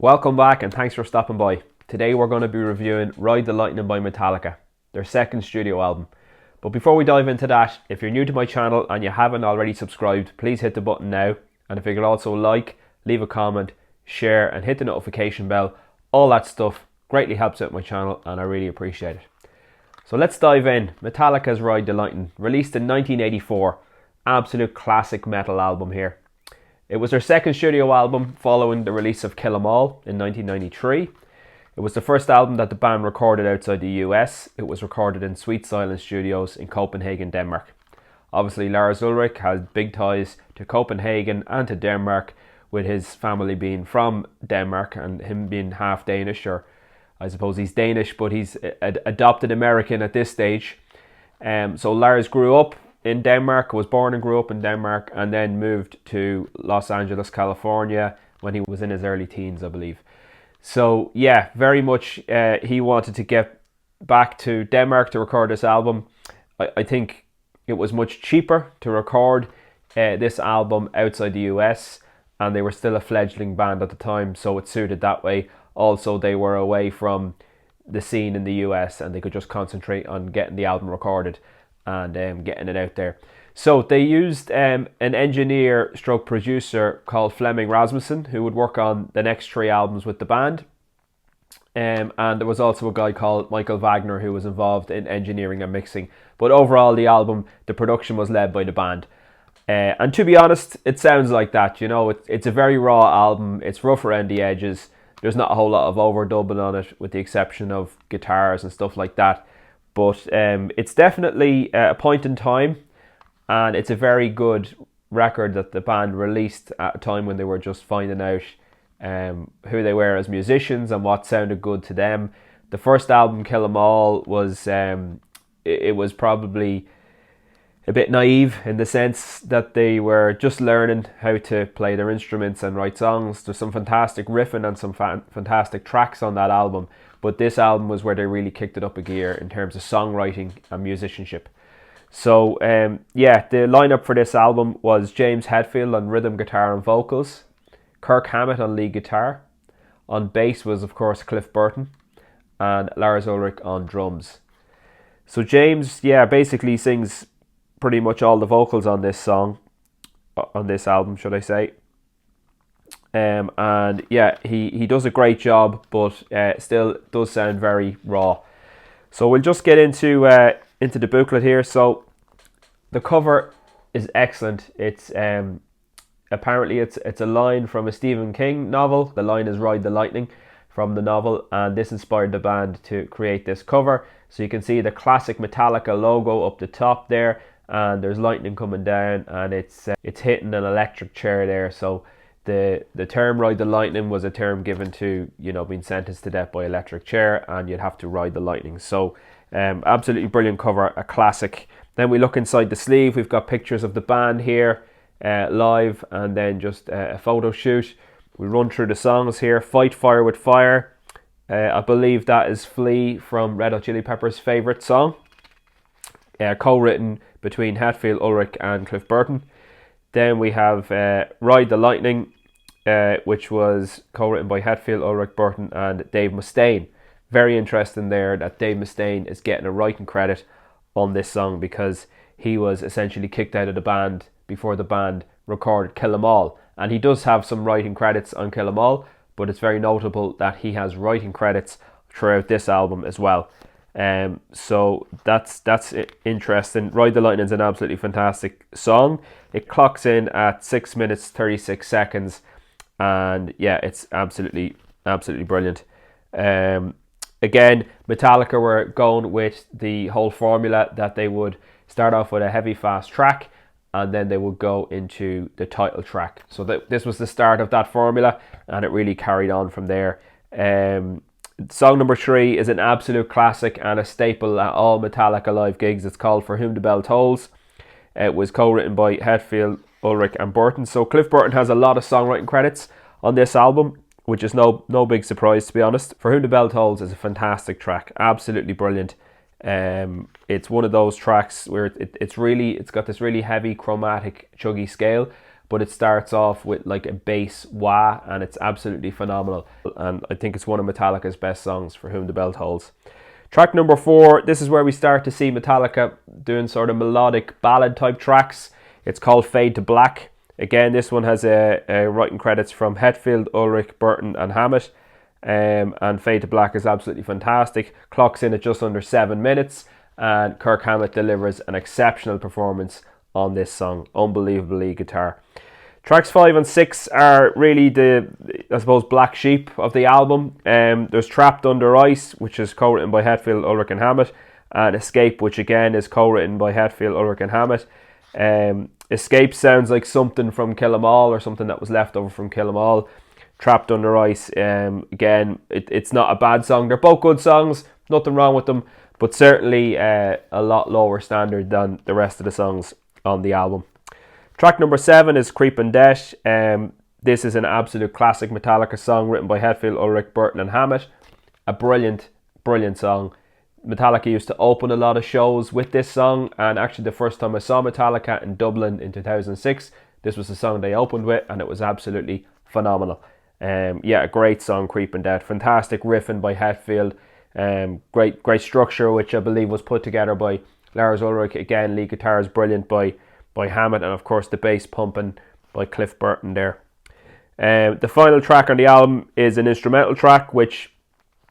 Welcome back and thanks for stopping by. Today we're going to be reviewing Ride the Lightning by Metallica, their second studio album. But before we dive into that, if you're new to my channel and you haven't already subscribed, please hit the button now. And if you could also like, leave a comment, share and hit the notification bell, all that stuff greatly helps out my channel and I really appreciate it. So let's dive in. Metallica's Ride the Lightning, released in 1984, absolute classic metal album here. It was their second studio album following the release of Kill 'Em All in 1993. It was the first album that the band recorded outside the US. It was recorded in Sweet Silence Studios in Copenhagen, Denmark. Obviously, Lars Ulrich has big ties to Copenhagen and to Denmark, with his family being from Denmark and him being half Danish, or I suppose he's Danish, but he's adopted American at this stage. So Lars grew up in Denmark, was born and grew up in Denmark, and then moved to Los Angeles, California when he was in his early teens, I believe. So yeah, very much he wanted to get back to Denmark to record this album. I think it was much cheaper to record this album outside the US, and they were still a fledgling band at the time, so it suited that way. Also, they were away from the scene in the US and they could just concentrate on getting the album recorded and getting it out there. So they used an engineer stroke producer called Flemming Rasmussen, who would work on the next three albums with the band. And there was also a guy called Michael Wagner who was involved in engineering and mixing. But overall, the album, the production was led by the band. And to be honest, it sounds like that. You know, it's a very raw album. It's rough around the edges. There's not a whole lot of overdubbing on it, with the exception of guitars and stuff like that. But it's definitely a point in time, and it's a very good record that the band released at a time when they were just finding out who they were as musicians and what sounded good to them. The first album, Kill 'Em All, was it was probably a bit naive in the sense that they were just learning how to play their instruments and write songs. There's some fantastic riffing and some fantastic tracks on that album, but this album was where they really kicked it up a gear in terms of songwriting and musicianship. So yeah, the lineup for this album was James Hetfield on rhythm guitar and vocals, Kirk Hammett on lead guitar, on bass was of course Cliff Burton, and Lars Ulrich on drums. So James, yeah, basically sings pretty much all the vocals on this song, on this album, should I say. And yeah, he does a great job, but still does sound very raw. So we'll just get into the booklet here. So the cover is excellent. It's apparently it's a line from a Stephen King novel. The line is "Ride the Lightning" from the novel, and this inspired the band to create this cover. So you can see the classic Metallica logo up the top there, and there's lightning coming down, and it's hitting an electric chair there. So the term "ride the lightning" was a term given to, you know, being sentenced to death by electric chair, and you'd have to ride the lightning. So absolutely brilliant cover, a classic. Then we look inside the sleeve. We've got pictures of the band here live, and then just a photo shoot. We run through the songs here. Fight Fire with Fire, I believe that is Flea from Red Hot Chili Peppers' favourite song, co-written between Hetfield, Ulrich and Cliff Burton. Then we have Ride the Lightning, which was co-written by Hetfield, Ulrich, Burton and Dave Mustaine. Very interesting there that Dave Mustaine is getting a writing credit on this song, because he was essentially kicked out of the band before the band recorded Kill 'Em All. And he does have some writing credits on Kill 'Em All, but it's very notable that he has writing credits throughout this album as well. So that's interesting. Ride the Lightning is an absolutely fantastic song. It clocks in at 6 minutes 36 seconds, and yeah, it's absolutely brilliant. Again, Metallica were going with the whole formula that they would start off with a heavy fast track, and then they would go into the title track. So this was the start of that formula, and it really carried on from there. Song number 3 is an absolute classic and a staple at all Metallica live gigs. It's called For Whom the Bell Tolls. It was co-written by Hetfield, Ulrich and Burton. So Cliff Burton has a lot of songwriting credits on this album, which is no big surprise, to be honest. For Whom the Bell Tolls is a fantastic track, absolutely brilliant. It's one of those tracks where it's got this really heavy chromatic chuggy scale, but it starts off with like a bass wah, and it's absolutely phenomenal. And I think it's one of Metallica's best songs, For Whom the Bell Tolls. Track number 4, this is where we start to see Metallica doing sort of melodic ballad type tracks. It's called Fade to Black. Again, this one has a writing credits from Hetfield, Ulrich, Burton and Hammett. And Fade to Black is absolutely fantastic. Clocks in at just under 7 minutes, and Kirk Hammett delivers an exceptional performance on this song. Unbelievable lead guitar. Tracks 5 and 6 are really the, I suppose, black sheep of the album. There's Trapped Under Ice, which is co-written by Hetfield, Ulrich and Hammett, and Escape, which again is co-written by Hetfield, Ulrich and Hammett. Escape sounds like something from Kill 'Em All, or something that was left over from Kill 'Em All. Trapped Under Ice, again, it's not a bad song. They're both good songs, nothing wrong with them, but certainly a lot lower standard than the rest of the songs on the album. Track number 7 is Creepin' Death. This is an absolute classic Metallica song written by Hetfield, Ulrich, Burton and Hammett. A brilliant, brilliant song. Metallica used to open a lot of shows with this song, and actually the first time I saw Metallica in Dublin in 2006, this was the song they opened with, and it was absolutely phenomenal. A great song, Creepin' Death. Fantastic riffing by Hetfield. Great structure, which I believe was put together by Lars Ulrich. Again, lead guitar is brilliant by Hammett, and of course the bass pumping by Cliff Burton there. The final track on the album is an instrumental track, which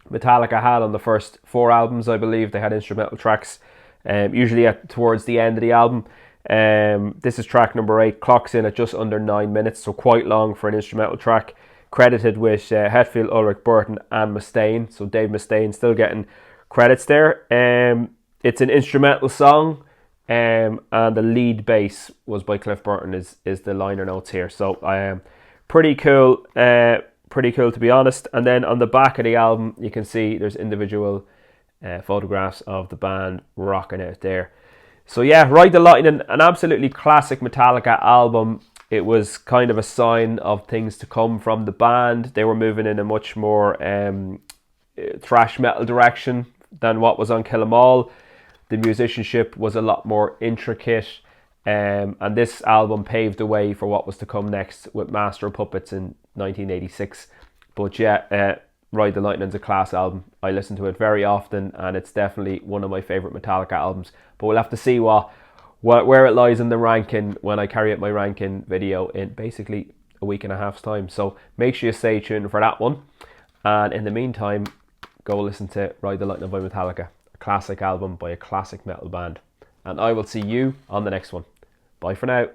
Metallica had on the first 4 albums, I believe. They had instrumental tracks usually towards the end of the album. This is track number 8, clocks in at just under 9 minutes, so quite long for an instrumental track. Credited with Hetfield, Ulrich, Burton and Mustaine, so Dave Mustaine still getting credits there. It's an instrumental song, and the lead bass was by Cliff Burton is the liner notes here. So pretty cool to be honest. And then on the back of the album, you can see there's individual photographs of the band rocking out there. So yeah, Ride the Lightning, an absolutely classic Metallica album. It was kind of a sign of things to come from the band. They were moving in a much more thrash metal direction than what was on Kill 'Em All. The musicianship was a lot more intricate, and this album paved the way for what was to come next with Master of Puppets in 1986. But yeah, Ride the Lightning's a class album. I listen to it very often, and it's definitely one of my favourite Metallica albums. But we'll have to see where it lies in the ranking when I carry out my ranking video in basically a week and a half's time. So make sure you stay tuned for that one. And in the meantime, go listen to Ride the Lightning by Metallica, a classic album by a classic metal band. And I will see you on the next one. Bye for now.